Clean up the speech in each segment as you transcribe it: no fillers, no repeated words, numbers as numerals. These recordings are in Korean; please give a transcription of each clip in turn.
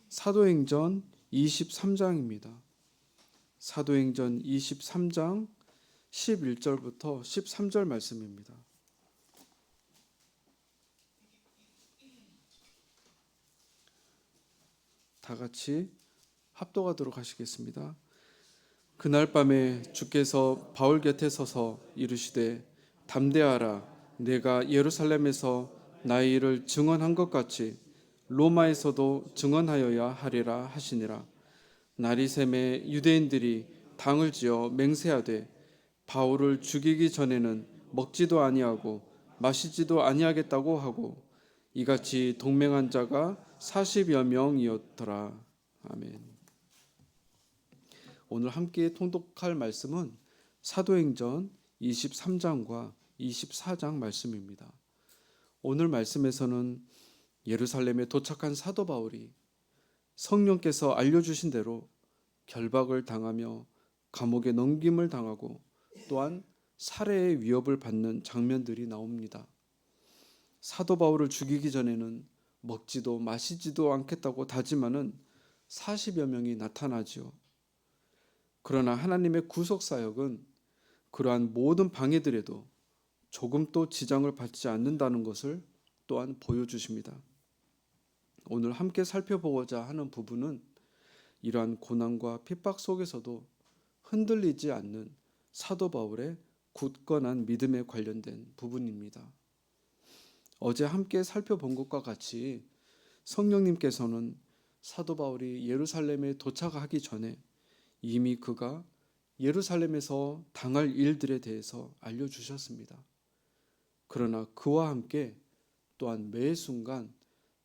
사도행전 23장입니다. 사도행전 23장 11절부터 13절 말씀입니다. 다 같이 합독하도록 하시겠습니다. 그날 밤에 주께서 바울 곁에 서서 이르시되 담대하라, 내가 예루살렘에서 나의 일을 증언한 것 같이 로마에서도 증언하여야 하리라 하시니라. 날이 새매 유대인들이 당을 지어 맹세하되 바울을 죽이기 전에는 먹지도 아니하고 마시지도 아니하겠다고 하고 이같이 동맹한 자가 40여 명이었더라. 아멘. 오늘 함께 통독할 말씀은 사도행전 23장과 24장 말씀입니다. 오늘 말씀에서는 예루살렘에 도착한 사도 바울이 성령께서 알려주신 대로 결박을 당하며 감옥에 넘김을 당하고 또한 살해의 위협을 받는 장면들이 나옵니다. 사도 바울을 죽이기 전에는 먹지도 마시지도 않겠다고 다짐하는 40여 명이 나타나지요. 그러나 하나님의 구속사역은 그러한 모든 방해들에도 조금도 지장을 받지 않는다는 것을 또한 보여주십니다. 오늘 함께 살펴보고자 하는 부분은 이러한 고난과 핍박 속에서도 흔들리지 않는 사도 바울의 굳건한 믿음에 관련된 부분입니다. 어제 함께 살펴본 것과 같이 성령님께서는 사도 바울이 예루살렘에 도착하기 전에 이미 그가 예루살렘에서 당할 일들에 대해서 알려주셨습니다. 그러나 그와 함께 또한 매 순간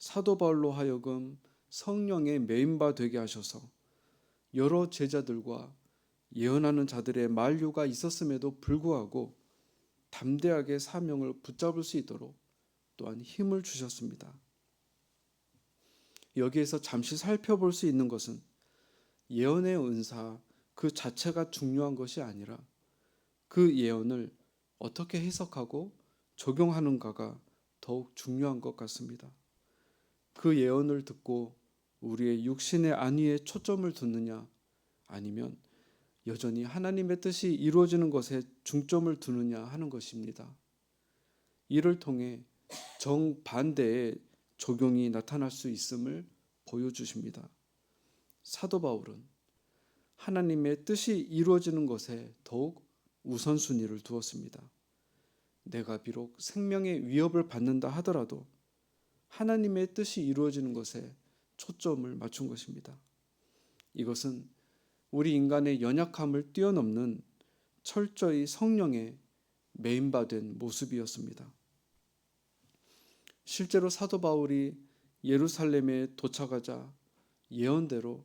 사도 바울로 하여금 성령의 메인바 되게 하셔서 여러 제자들과 예언하는 자들의 만류가 있었음에도 불구하고 담대하게 사명을 붙잡을 수 있도록 또한 힘을 주셨습니다. 여기에서 잠시 살펴볼 수 있는 것은 예언의 은사 그 자체가 중요한 것이 아니라 그 예언을 어떻게 해석하고 적용하는가가 더욱 중요한 것 같습니다. 그 예언을 듣고 우리의 육신의 안위에 초점을 두느냐 아니면 여전히 하나님의 뜻이 이루어지는 것에 중점을 두느냐 하는 것입니다. 이를 통해 정반대의 적용이 나타날 수 있음을 보여주십니다. 사도 바울은 하나님의 뜻이 이루어지는 것에 더욱 우선순위를 두었습니다. 내가 비록 생명의 위협을 받는다 하더라도 하나님의 뜻이 이루어지는 것에 초점을 맞춘 것입니다. 이것은 우리 인간의 연약함을 뛰어넘는 철저히 성령의 메인바된 모습이었습니다. 실제로 사도 바울이 예루살렘에 도착하자 예언대로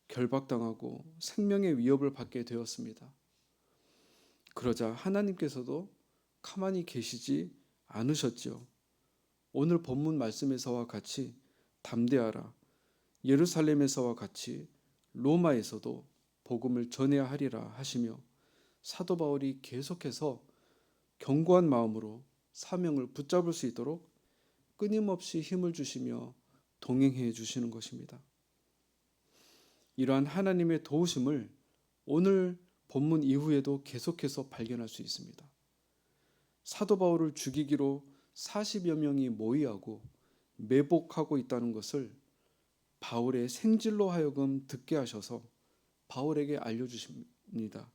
결박당하고 생명의 위협을 받게 되었습니다. 그러자 하나님께서도 가만히 계시지 않으셨지요. 오늘 본문 말씀에서와 같이 담대하라, 예루살렘에서와 같이 로마에서도 복음을 전해야 하리라 하시며 사도 바울이 계속해서 견고한 마음으로 사명을 붙잡을 수 있도록 끊임없이 힘을 주시며 동행해 주시는 것입니다. 이러한 하나님의 도우심을 오늘 본문 이후에도 계속해서 발견할 수 있습니다. 사도 바울을 죽이기로 40여 명이 모의하고 매복하고 있다는 것을 바울의 생질로 하여금 듣게 하셔서 바울에게 알려주십니다.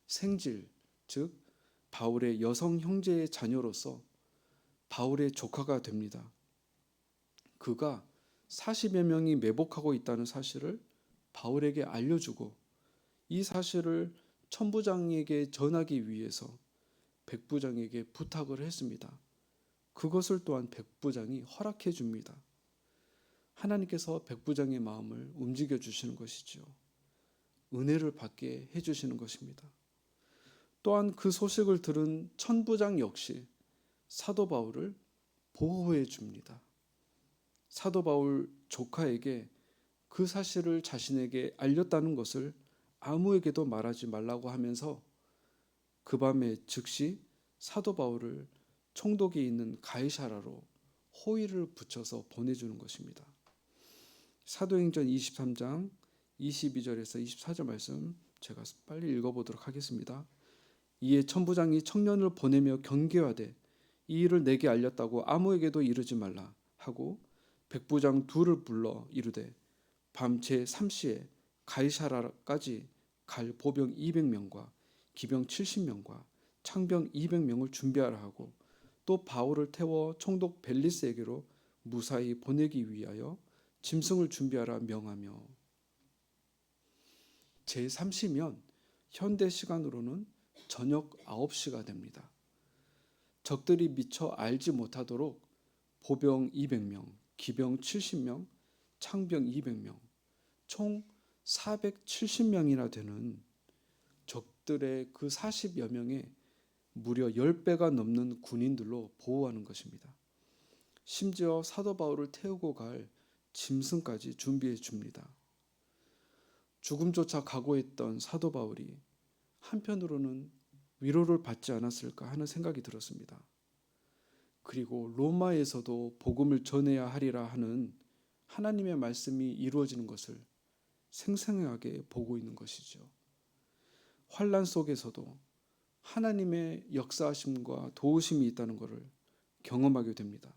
생질, 즉 바울의 여성 형제의 자녀로서 바울의 조카가 됩니다. 그가 40여 명이 매복하고 있다는 사실을 바울에게 알려주고 이 사실을 천부장에게 전하기 위해서 백부장에게 부탁을 했습니다. 그것을 또한 백부장이 허락해 줍니다. 하나님께서 백부장의 마음을 움직여 주시는 것이죠. 은혜를 받게 해주시는 것입니다. 또한 그 소식을 들은 천부장 역시 사도 바울을 보호해 줍니다. 사도 바울 조카에게 그 사실을 자신에게 알렸다는 것을 아무에게도 말하지 말라고 하면서 그 밤에 즉시 사도 바울을 총독이 있는 가이사라로 호위를 붙여서 보내주는 것입니다. 사도행전 23장 22절에서 24절 말씀 제가 빨리 읽어보도록 하겠습니다. 이에 천부장이 청년을 보내며 경계하되 이 일을 내게 알렸다고 아무에게도 이르지 말라 하고 백부장 둘을 불러 이르되 밤 제3시에 가이사라까지 갈 보병 200명과 기병 70명과 창병 200명을 준비하라 하고 또 바울을 태워 총독 벨리스에게로 무사히 보내기 위하여 짐승을 준비하라 명하며. 제3시면 현대 시간으로는 저녁 9시가 됩니다. 적들이 미처 알지 못하도록 보병 200명, 기병 70명, 창병 200명, 총 470명이나 되는 적들의 그 40여 명의 무려 10배가 넘는 군인들로 보호하는 것입니다. 심지어 사도 바울을 태우고 갈 짐승까지 준비해 줍니다. 죽음조차 각오했던 사도 바울이 한편으로는 위로를 받지 않았을까 하는 생각이 들었습니다. 그리고 로마에서도 복음을 전해야 하리라 하는 하나님의 말씀이 이루어지는 것을 생생하게 보고 있는 것이죠. 환난 속에서도 하나님의 역사하심과 도우심이 있다는 것을 경험하게 됩니다.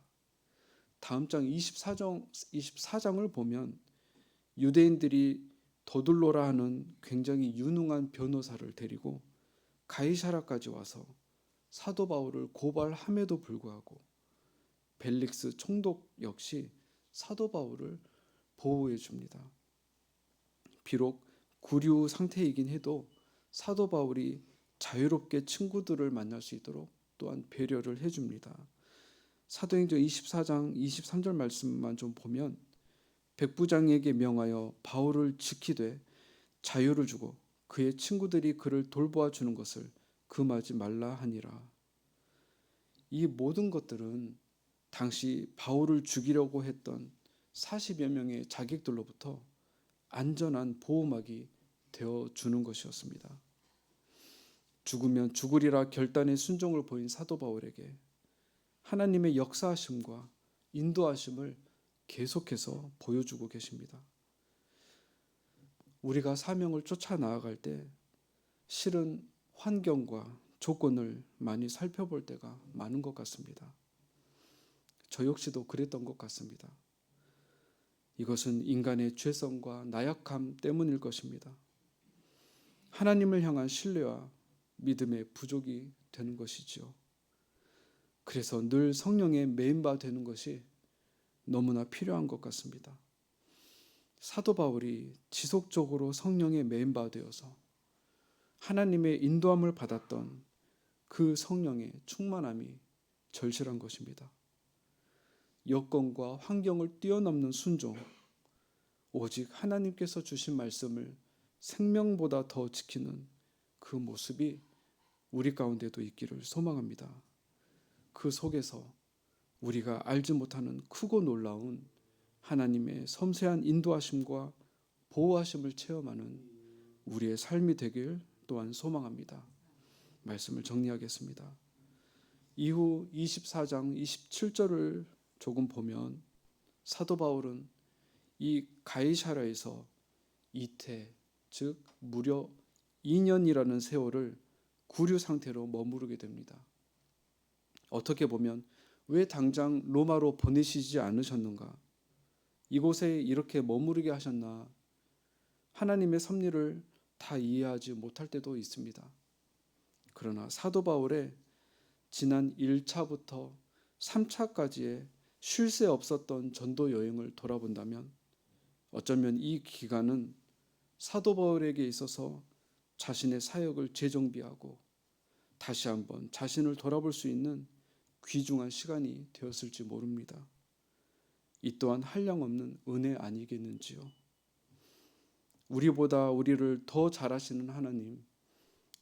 다음 장 24장을 보면 유대인들이 더둘로라 하는 굉장히 유능한 변호사를 데리고 가이사라까지 와서 사도 바울을 고발함에도 불구하고 벨릭스 총독 역시 사도 바울을 보호해 줍니다. 비록 구류 상태이긴 해도 사도 바울이 자유롭게 친구들을 만날 수 있도록 또한 배려를 해줍니다. 사도행전 24장 23절 말씀만 좀 보면 백부장에게 명하여 바울을 지키되 자유를 주고 그의 친구들이 그를 돌보아 주는 것을 금하지 말라 하니라. 이 모든 것들은 당시 바울을 죽이려고 했던 40여 명의 자객들로부터 안전한 보호막이 되어 주는 것이었습니다. 죽으면 죽으리라 결단의 순종을 보인 사도 바울에게 하나님의 역사하심과 인도하심을 계속해서 보여주고 계십니다. 우리가 사명을 쫓아 나아갈 때 실은 환경과 조건을 많이 살펴볼 때가 많은 것 같습니다. 저 역시도 그랬던 것 같습니다. 이것은 인간의 죄성과 나약함 때문일 것입니다. 하나님을 향한 신뢰와 믿음의 부족이 되는 것이지요. 그래서 늘 성령의 메인바 되는 것이 너무나 필요한 것 같습니다. 사도 바울이 지속적으로 성령의 메인바 되어서 하나님의 인도함을 받았던 그 성령의 충만함이 절실한 것입니다. 여건과 환경을 뛰어넘는 순종, 오직 하나님께서 주신 말씀을 생명보다 더 지키는 그 모습이 우리 가운데도 있기를 소망합니다. 그 속에서 우리가 알지 못하는 크고 놀라운 하나님의 섬세한 인도하심과 보호하심을 체험하는 우리의 삶이 되길 또한 소망합니다. 말씀을 정리하겠습니다. 이후 24장 27절을 조금 보면 사도 바울은 이 가이사라에서 이태, 즉 무려 2년이라는 세월을 구류 상태로 머무르게 됩니다. 어떻게 보면 왜 당장 로마로 보내시지 않으셨는가? 이곳에 이렇게 머무르게 하셨나? 하나님의 섭리를 다 이해하지 못할 때도 있습니다. 그러나 사도 바울의 지난 1차부터 3차까지의 쉴 새 없었던 전도 여행을 돌아본다면 어쩌면 이 기간은 사도 바울에게 있어서 자신의 사역을 재정비하고 다시 한번 자신을 돌아볼 수 있는 귀중한 시간이 되었을지 모릅니다. 이 또한 한량없는 은혜 아니겠는지요. 우리보다 우리를 더 잘하시는 하나님,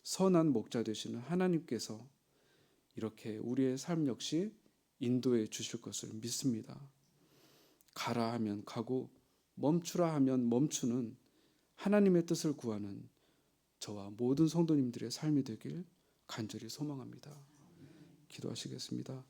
선한 목자 되시는 하나님께서 이렇게 우리의 삶 역시 인도해 주실 것을 믿습니다. 가라 하면 가고 멈추라 하면 멈추는 하나님의 뜻을 구하는 저와 모든 성도님들의 삶이 되길 간절히 소망합니다. 기도하시겠습니다.